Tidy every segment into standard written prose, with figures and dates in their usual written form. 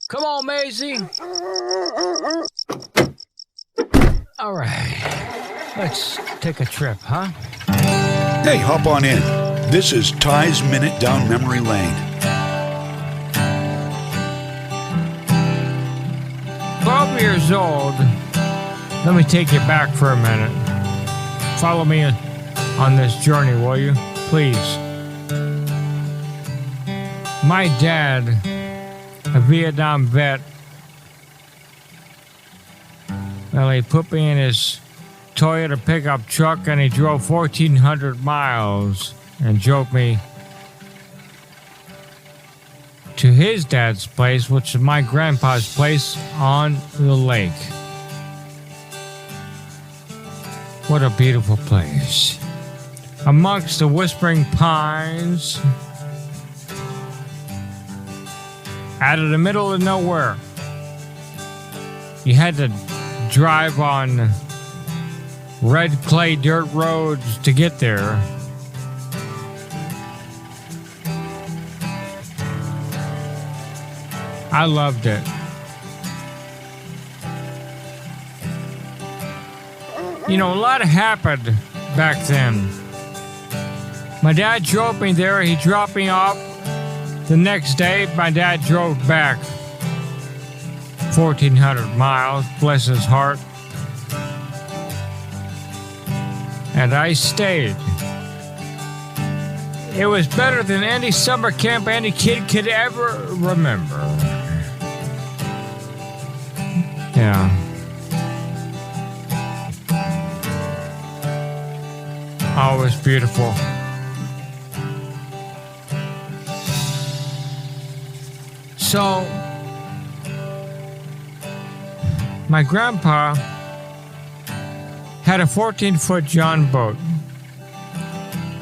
Come on, Maisie. All right. Let's take a trip, huh? Hey, hop on in. This is Ty's Minute Down Memory Lane. 12 years old. Let me take you back for a minute. Follow me on this journey, will you? Please. My dad, a Vietnam vet, well, he put me in his Toyota pickup truck and he drove 1,400 miles and drove me to his dad's place, which is my grandpa's place on the lake. What a beautiful place. Amongst the whispering pines, out of the middle of nowhere. You had to drive on red clay dirt roads to get there. I loved it. You know, a lot happened back then. My dad drove me there. He dropped me off. The next day, my dad drove back 1,400 miles, bless his heart. And I stayed. It was better than any summer camp any kid could ever remember. Yeah. Oh, it was beautiful. So, my grandpa had a 14-foot John boat.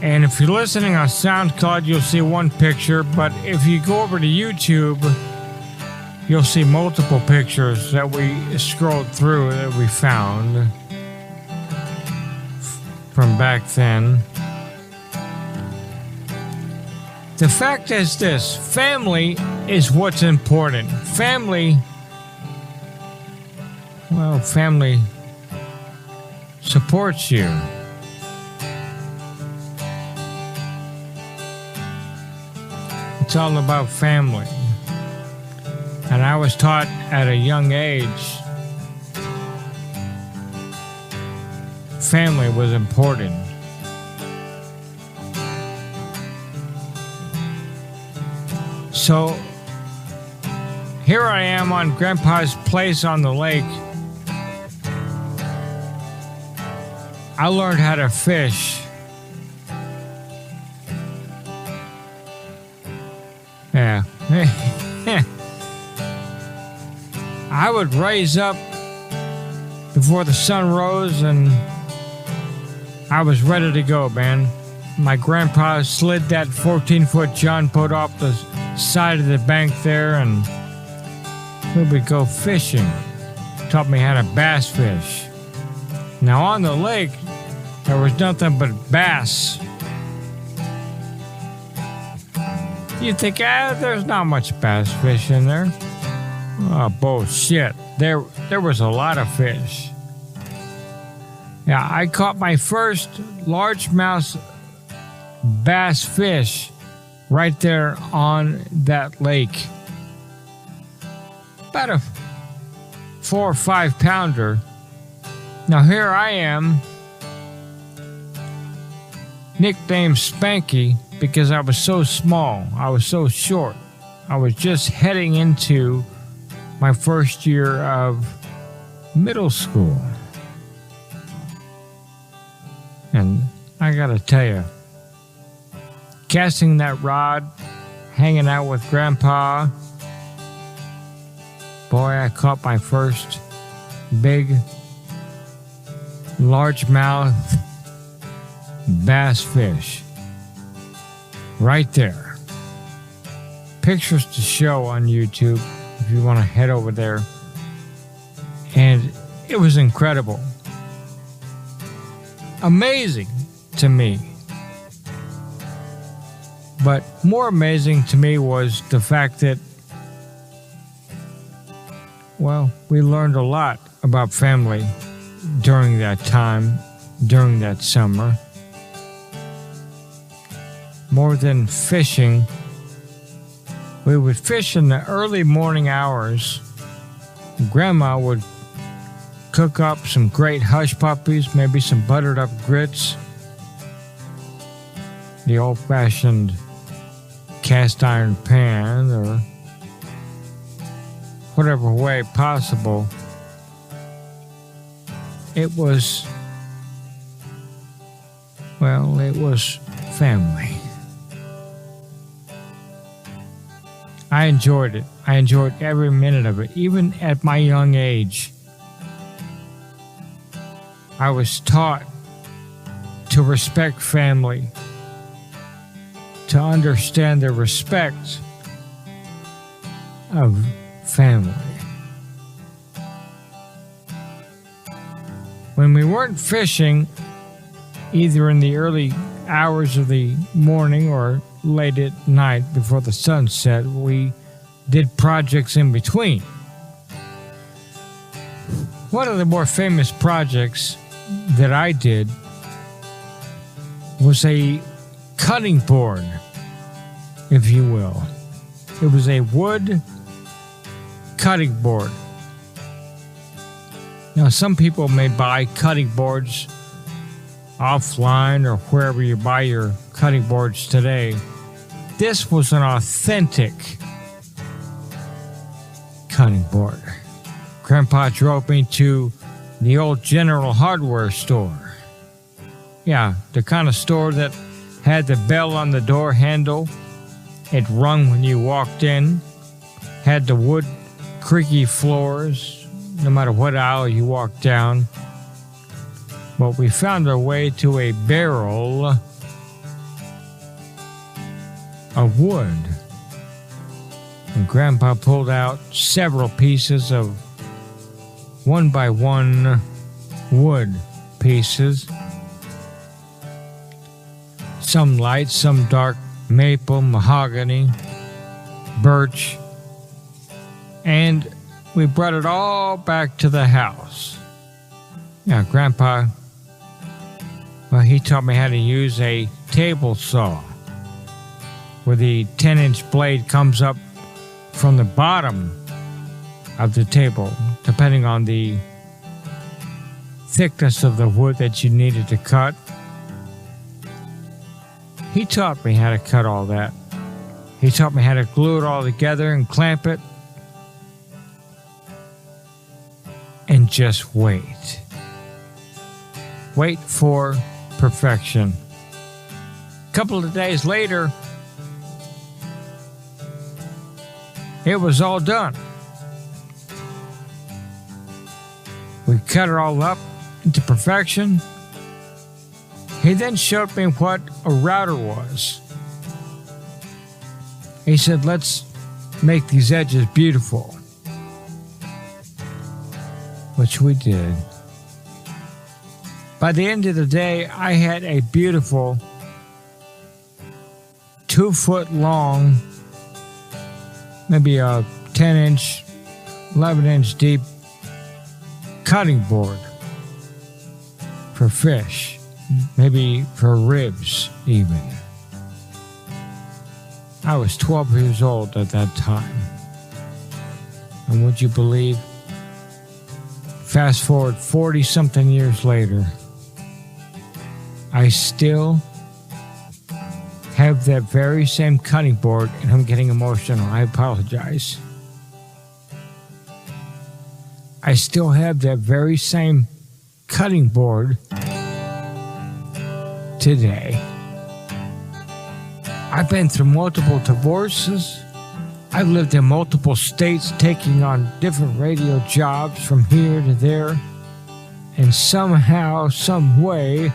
And if you're listening on SoundCloud, you'll see one picture. But if you go over to YouTube, you'll see multiple pictures that we scrolled through that we found from back then. The fact is this: family is what's important. Family supports you. It's all about family. And I was taught at a young age, family was important. So, here I am on Grandpa's place on the lake. I learned how to fish. Yeah. I would raise up before the sun rose and I was ready to go, man. My grandpa slid that 14-foot John boat off the side of the bank there and we would go fishing. Taught me how to bass fish. Now on the lake, there was nothing but bass. You'd think, there's not much bass fish in there. Oh, bullshit. There was a lot of fish. Yeah, I caught my first largemouth bass fish right there on that lake. About a 4 or 5 pounder. Now here I am, nicknamed Spanky because I was so small. I was so short. I was just heading into my first year of middle school. And I gotta tell you, casting that rod, hanging out with Grandpa, boy, I caught my first big, largemouth bass fish. Right there. Pictures to show on YouTube if you want to head over there. And it was incredible. Amazing to me. But more amazing to me was the fact that well, we learned a lot about family during that time, during that summer. More than fishing, we would fish in the early morning hours. Grandma would cook up some great hush puppies, maybe some buttered up grits, the old-fashioned cast iron pan, or whatever way possible. It was family. I enjoyed it. I enjoyed every minute of it, even at my young age. I was taught to respect family, to understand the respect of family. When we weren't fishing, either in the early hours of the morning or late at night before the sun set, we did projects in between. One of the more famous projects that I did was a cutting board, if you will. It was a wood cutting board. Now, some people may buy cutting boards offline or wherever you buy your cutting boards today. This was an authentic cutting board. Grandpa drove me to the old General Hardware store. Yeah, the kind of store that had the bell on the door handle. It rung when you walked in. Had the wood creaky floors, no matter what aisle you walked down. But we found our way to a barrel of wood. And Grandpa pulled out several pieces of 1x1 wood pieces. Some light, some dark maple, mahogany, birch. And we brought it all back to the house. Now, Grandpa, well, he taught me how to use a table saw, where the 10-inch blade comes up from the bottom of the table, depending on the thickness of the wood that you needed to cut. He taught me how to cut all that. He taught me how to glue it all together and clamp it. And just wait. Wait for perfection. A couple of days later, it was all done. We cut it all up into perfection. He then showed me what a router was. He said, let's make these edges beautiful. Which we did. By the end of the day, I had a beautiful 2-foot long, maybe a 10-inch, 11-inch deep cutting board for fish, maybe for ribs even. I was 12 years old at that time. And would you believe, fast forward 40-something years later, I still have that very same cutting board, and I'm getting emotional. I apologize. I still have that very same cutting board today. I've been through multiple divorces. I've lived in multiple states, taking on different radio jobs from here to there, and somehow, some way,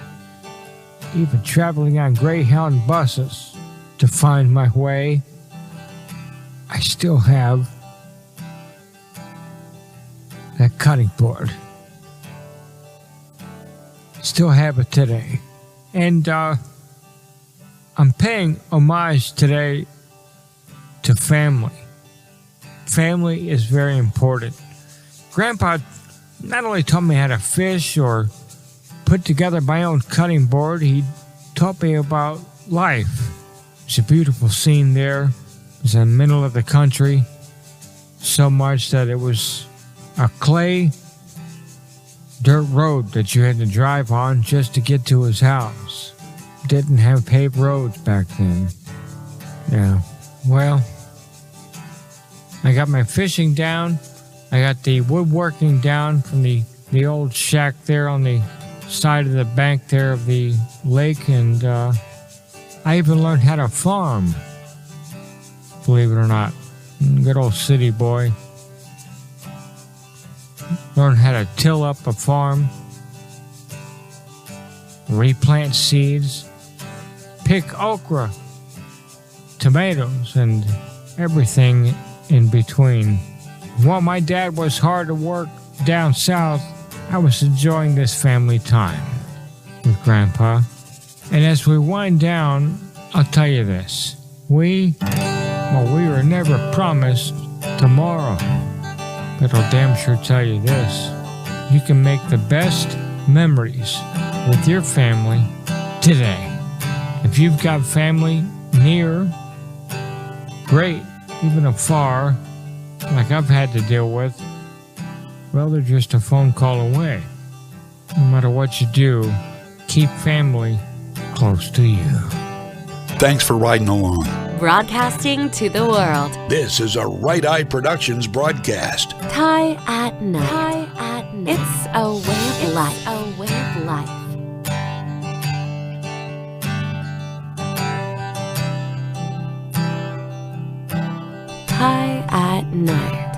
even traveling on Greyhound buses to find my way. I still have that cutting board. Still have it today. And I'm paying homage today to family. Family is very important. Grandpa not only taught me how to fish or put together my own cutting board, he taught me about life. It's a beautiful scene there. It's in the middle of the country, so much that it was a clay dirt road that you had to drive on just to get to his house. Didn't have paved roads back then. Yeah, well, I got my fishing down. I got the woodworking down from the old shack there on the side of the bank there of the lake, and I even learned how to farm, believe it or not. Good old city boy. Learned how to till up a farm, replant seeds, pick okra, tomatoes, and everything in between. While my dad was hard at work down south, I was enjoying this family time with Grandpa. And as we wind down, I'll tell you this. We were never promised tomorrow. But I'll damn sure tell you this. You can make the best memories with your family today. If you've got family near, great. Even afar, like I've had to deal with, well, they're just a phone call away. No matter what you do, keep family close to you. Thanks for riding along. Broadcasting to the world. This is a Right Eye Productions broadcast. Ty at Night. Ty at Night. It's a way of life. A way of life. Ty at Night.